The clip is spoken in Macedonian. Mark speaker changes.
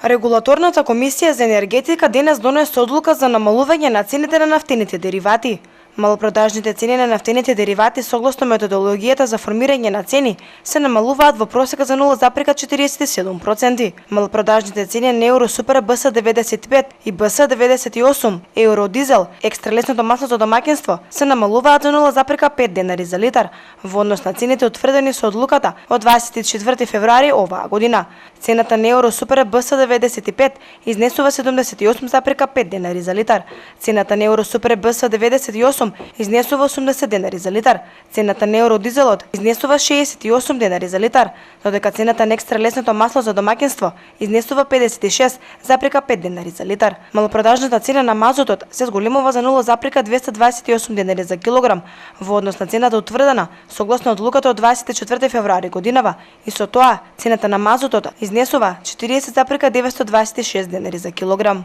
Speaker 1: Регулаторната комисија за енергетика денес донесе одлука за намалување на цените на нафтените деривати. Малопродажните цени на нафтените деривати согласно методологијата за формирање на цени се намалуваат во просека за 0,47%. Малопродажните цени на еуро супер БС 95 и БС 98, еуро дизел, екстра лесното масло за домаќинство се намалуваат за 0,5 денари за литар во однос на цените утврдени со одлуката од 24 февруари оваа година. Цената на еуро супер БС 95 изнесува 78,5 денари за литар. Цената на еуро супер БС 98 изнесува 80 денари за литар. Цената на еуро дизелот изнесува 68 денари за литар, додека цената на екстра лесното масло за домаќинство изнесува 56,5 денари за литар. Малопродажната цена на мазотот се зголемува за 0,228 денари за килограм во однос на цената утврдена согласно одлуката од 24 февруари годинава, и со тоа цената на мазотот изнесува 40,926 денари за килограм.